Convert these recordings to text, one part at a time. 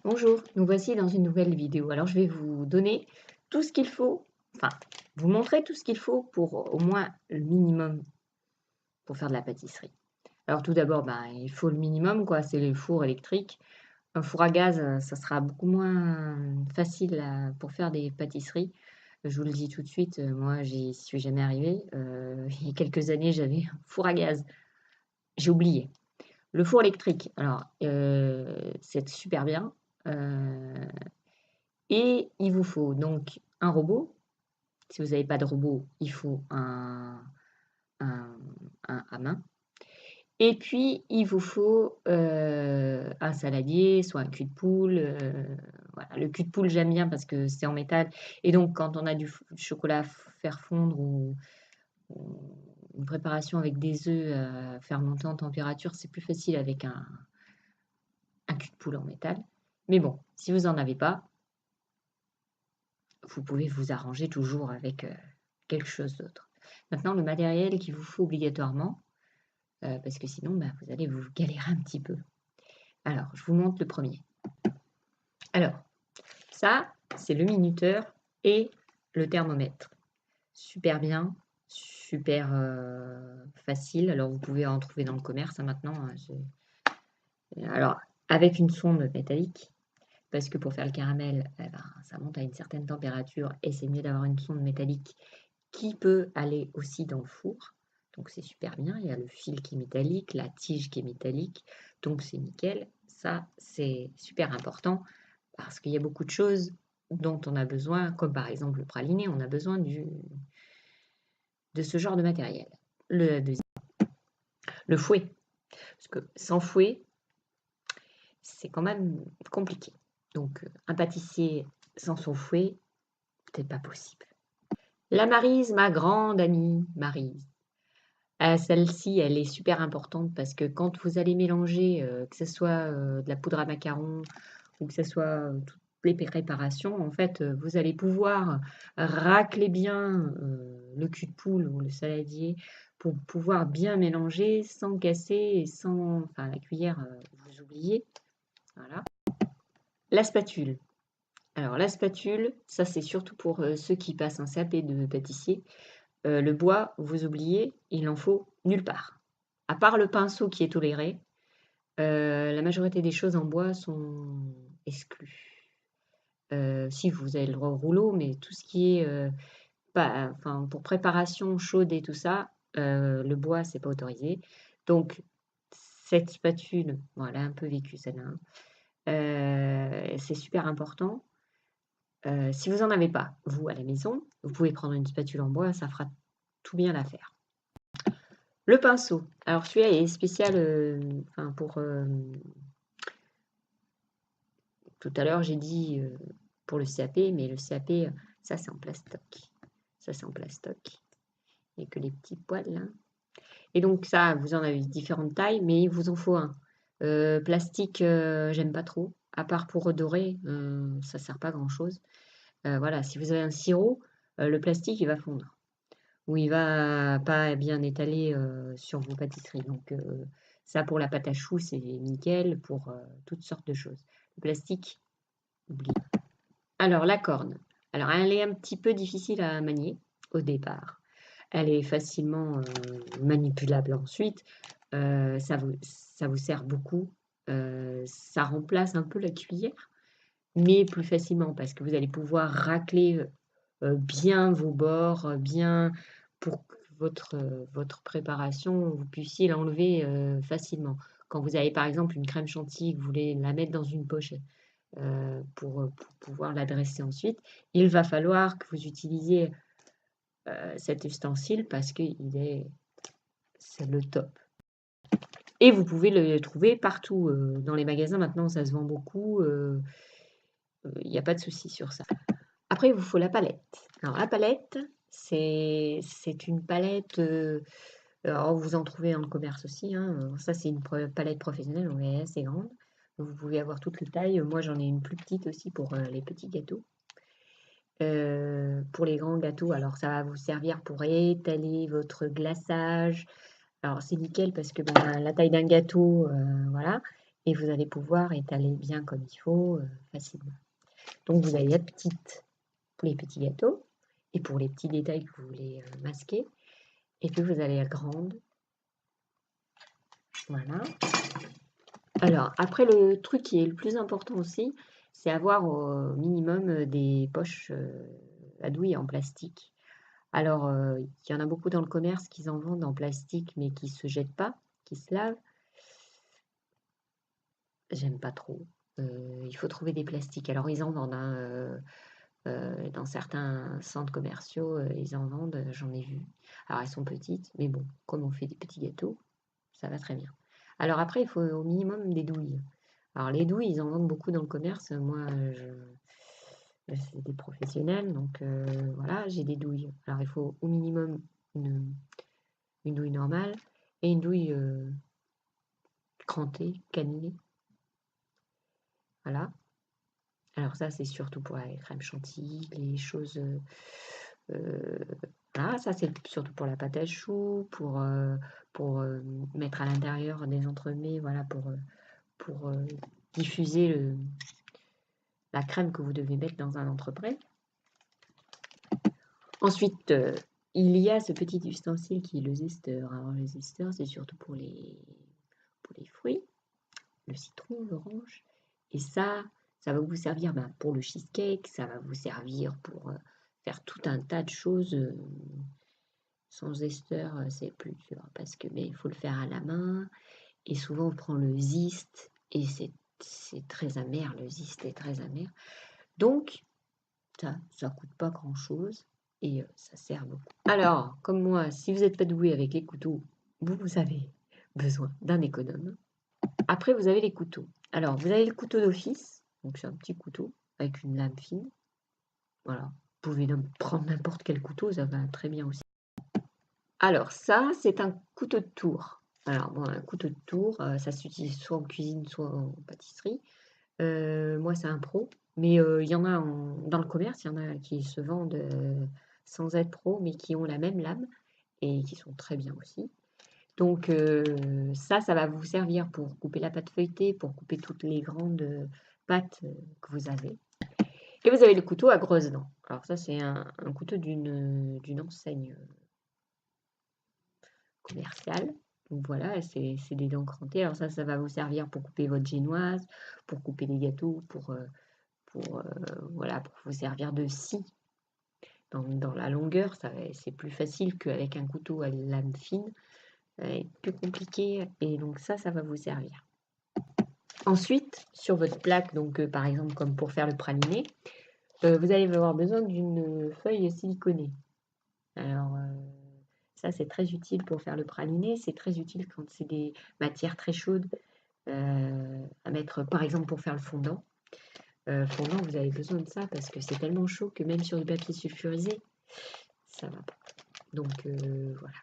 Bonjour, nous voici dans une nouvelle vidéo. Alors je vais vous donner tout ce qu'il faut, enfin vous montrer tout ce qu'il faut pour au moins le minimum pour faire de la pâtisserie. Alors tout d'abord, il faut le minimum, quoi, c'est le four électrique. Un four à gaz, ça sera beaucoup moins facile pour faire des pâtisseries. Je vous le dis tout de suite, moi j'y suis jamais arrivée. Il y a quelques années, j'avais un four à gaz. J'ai oublié. Le four électrique, alors c'est super bien. euh, Et il vous faut donc un robot. Si vous n'avez pas de robot, il faut un, un à main. Et puis, il vous faut un saladier, soit un cul de poule. Voilà. Le cul de poule, j'aime bien parce que c'est en métal. Et donc, quand on a du chocolat à faire fondre ou une préparation avec des œufs à faire monter en température, c'est plus facile avec un cul de poule en métal. Mais bon, si vous n'en avez pas, vous pouvez vous arranger toujours avec quelque chose d'autre. Maintenant, le matériel qu'il vous faut obligatoirement, parce que sinon, vous allez vous galérer un petit peu. Alors, je vous montre le premier. Alors, ça, c'est le minuteur et le thermomètre. Super bien, super facile. Alors, vous pouvez en trouver dans le commerce maintenant. Alors, avec une sonde métallique, parce que pour faire le caramel, ça monte à une certaine température et c'est mieux d'avoir une sonde métallique qui peut aller aussi dans le four. Donc c'est super bien. Il y a le fil qui est métallique, la tige qui est métallique. Donc c'est nickel. Ça, c'est super important parce qu'il y a beaucoup de choses dont on a besoin, comme par exemple le praliné, on a besoin de ce genre de matériel. Le deuxième, le fouet. Parce que sans fouet, c'est quand même compliqué. Donc un pâtissier sans son fouet, c'est pas possible. La Maryse, ma grande amie Maryse. Celle-ci, elle est super importante parce que quand vous allez mélanger, que ce soit de la poudre à macarons ou que ce soit toutes les préparations, en fait, vous allez pouvoir racler bien le cul de poule ou le saladier pour pouvoir bien mélanger sans casser et sans, enfin, la cuillère, vous oubliez. Voilà. La spatule. Alors, la spatule, ça c'est surtout pour ceux qui passent un CAP de pâtissier. Le bois, vous oubliez, il n'en faut nulle part. À part le pinceau qui est toléré, la majorité des choses en bois sont exclues. Si vous avez le droit au rouleau, mais tout ce qui est enfin, pour préparation chaude et tout ça, le bois, c'est pas autorisé. Donc, cette spatule, bon, elle a un peu vécu celle-là, hein. C'est super important. Si vous n'en avez pas, vous, à la maison, vous pouvez prendre une spatule en bois, ça fera tout bien l'affaire. Le pinceau. Alors celui-là est spécial, enfin pour tout à l'heure j'ai dit pour le CAP, mais le CAP, ça c'est en plastoc. Ça c'est en plastoc. Il n'y a que les petits poils là. Et donc ça, vous en avez différentes tailles, mais il vous en faut un. Plastique, j'aime pas trop. À part pour redorer, ça sert pas à grand chose. Voilà, si vous avez un sirop, le plastique il va fondre. Ou il va pas bien étaler sur vos pâtisseries. Donc ça pour la pâte à choux, c'est nickel pour toutes sortes de choses. Le plastique, oubliez. Alors la corne. Alors elle est un petit peu difficile à manier au départ. Elle est facilement manipulable ensuite. Ça vous sert beaucoup. Ça remplace un peu la cuillère, mais plus facilement parce que vous allez pouvoir racler bien vos bords, bien pour que votre préparation, vous puissiez l'enlever facilement. Quand vous avez par exemple une crème chantilly, que vous voulez la mettre dans une poche pour pouvoir la dresser ensuite, il va falloir que vous utilisiez cet ustensile parce que c'est le top. Et vous pouvez le trouver partout. Dans les magasins, maintenant, ça se vend beaucoup. Il n'y a pas de souci sur ça. Après, il vous faut la palette. Alors, la palette, c'est une palette. Alors, vous en trouvez dans le commerce aussi, hein. Ça, c'est une palette professionnelle, donc elle est assez grande. Vous pouvez avoir toutes les tailles. Moi, j'en ai une plus petite aussi pour les petits gâteaux. Pour les grands gâteaux, alors ça va vous servir pour étaler votre glaçage. Alors, c'est nickel parce que la taille d'un gâteau, voilà. et vous allez pouvoir étaler bien comme il faut facilement. Donc vous avez la petite pour les petits gâteaux et pour les petits détails que vous voulez masquer. Et puis vous avez la grande. Voilà. Alors après, le truc qui est le plus important aussi, c'est avoir au minimum des poches à douille en plastique. Alors, il y en a beaucoup dans le commerce qui en vendent en plastique, mais qui ne se jettent pas, qui se lavent. J'aime pas trop. Il faut trouver des plastiques. Alors, ils en vendent, hein, dans certains centres commerciaux, ils en vendent, j'en ai vu. Alors, elles sont petites, mais bon, comme on fait des petits gâteaux, ça va très bien. Alors après, il faut au minimum des douilles. Alors, les douilles, ils en vendent beaucoup dans le commerce. Moi, c'est des professionnels, donc voilà, j'ai des douilles. Alors, il faut au minimum une douille normale et une douille crantée, cannelée. Voilà. Alors ça, c'est surtout pour la crème chantilly, les choses... voilà, ça c'est surtout pour la pâte à choux, pour mettre à l'intérieur des entremets, voilà, pour diffuser la crème que vous devez mettre dans un entrepret. Ensuite, il y a ce petit ustensile qui est le zester. Alors le zester, c'est surtout pour les fruits, le citron, l'orange. Et ça va vous servir pour le cheesecake, ça va vous servir pour faire tout un tas de choses. Sans zester, c'est plus dur parce que mais il faut le faire à la main. Et souvent, on prend le zeste et c'est très amer. Le zeste est très amer. Donc, ça coûte pas grand-chose et ça sert beaucoup. Alors, comme moi, si vous n'êtes pas doué avec les couteaux, vous avez besoin d'un économe. Après, vous avez les couteaux. Alors, vous avez le couteau d'office, donc c'est un petit couteau avec une lame fine. Voilà, vous pouvez prendre n'importe quel couteau, ça va très bien aussi. Alors, ça, c'est un couteau de tour. Alors, bon, un couteau de tour, ça s'utilise soit en cuisine, soit en pâtisserie. Moi, c'est un pro, mais il y en a dans le commerce, il y en a qui se vendent sans être pro, mais qui ont la même lame et qui sont très bien aussi. Donc ça va vous servir pour couper la pâte feuilletée, pour couper toutes les grandes pâtes que vous avez. Et vous avez le couteau à grosses dents. Alors ça, c'est un couteau d'une enseigne commerciale. Donc voilà, c'est des dents crantées. Alors ça va vous servir pour couper votre génoise, pour couper les gâteaux, voilà, pour vous servir de scie. Dans la longueur, c'est plus facile qu'avec un couteau à lame fine. Ça va être plus compliqué et donc ça va vous servir. Ensuite, sur votre plaque, donc par exemple comme pour faire le praliné, vous allez avoir besoin d'une feuille siliconée. Alors ça c'est très utile pour faire le praliné, c'est très utile quand c'est des matières très chaudes à mettre par exemple pour faire le fondant. Fondant, vous avez besoin de ça parce que c'est tellement chaud que même sur du papier sulfurisé, ça va pas. Donc voilà.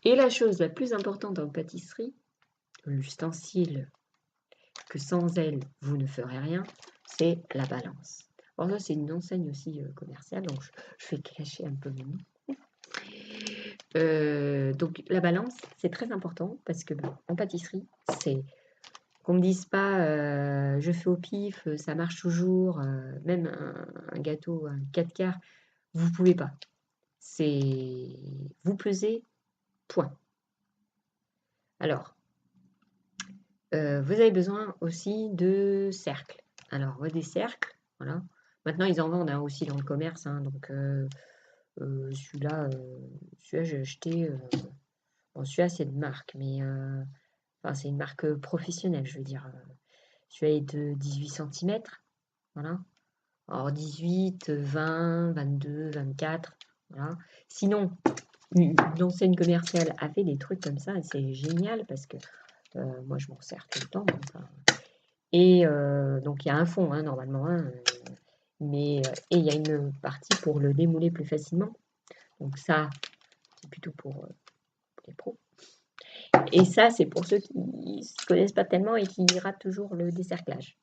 Et la chose la plus importante en pâtisserie, l'ustensile que sans elle, vous ne ferez rien, c'est la balance. Alors ça, c'est une enseigne aussi commerciale, donc je vais cacher un peu mon nom. Donc la balance, c'est très important parce que en pâtisserie, c'est qu'on ne me dise pas je fais au pif, ça marche toujours, même un gâteau, un 4 quarts, vous pouvez pas. C'est vous pesez, point. Alors, vous avez besoin aussi de cercles. Alors, des cercles, voilà. Maintenant, ils en vendent aussi dans le commerce, hein, donc celui-là, j'ai acheté. Bon, celui-là, c'est de marque, mais enfin, c'est une marque professionnelle, je veux dire. Celui-là est de 18 cm, voilà. Alors, 18, 20, 22, 24, voilà. Sinon, une enseigne commerciale a fait des trucs comme ça, et c'est génial parce que moi, je m'en sers tout le temps. Enfin. Et donc, il y a un fond, hein, normalement, hein, et il y a une partie pour le démouler plus facilement. Donc ça, c'est plutôt pour les pros. Et ça, c'est pour ceux qui ne se connaissent pas tellement et qui ratent toujours le décerclage.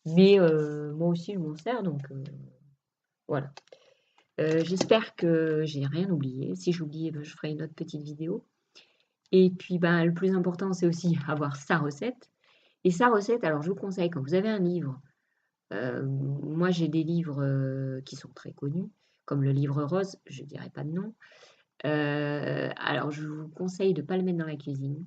Mais moi aussi, je m'en sers, donc voilà. J'espère que j'ai rien oublié. Si j'ai oublié, je ferai une autre petite vidéo. Et puis, ben, le plus important, c'est aussi avoir sa recette. Et sa recette, alors je vous conseille, quand vous avez un livre, moi j'ai des livres qui sont très connus, comme le livre rose, je ne dirai pas de nom. Alors je vous conseille de ne pas le mettre dans la cuisine,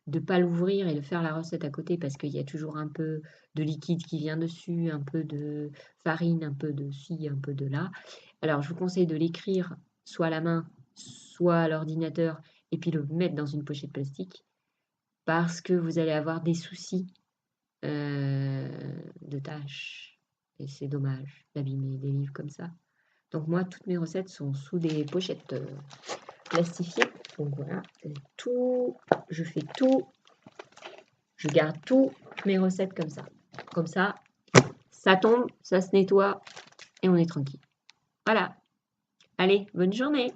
de ne pas l'ouvrir et de faire la recette à côté parce qu'il y a toujours un peu de liquide qui vient dessus, un peu de farine, un peu de ci, un peu de là. Alors je vous conseille de l'écrire soit à la main, soit à l'ordinateur et puis le mettre dans une pochette plastique parce que vous allez avoir des soucis de tâches et c'est dommage d'abîmer des livres comme ça. Donc moi, toutes mes recettes sont sous des pochettes plastifiées. Donc voilà, tout, je fais tout, je garde toutes mes recettes comme ça. Comme ça tombe, ça se nettoie et on est tranquille. Voilà. Allez, bonne journée.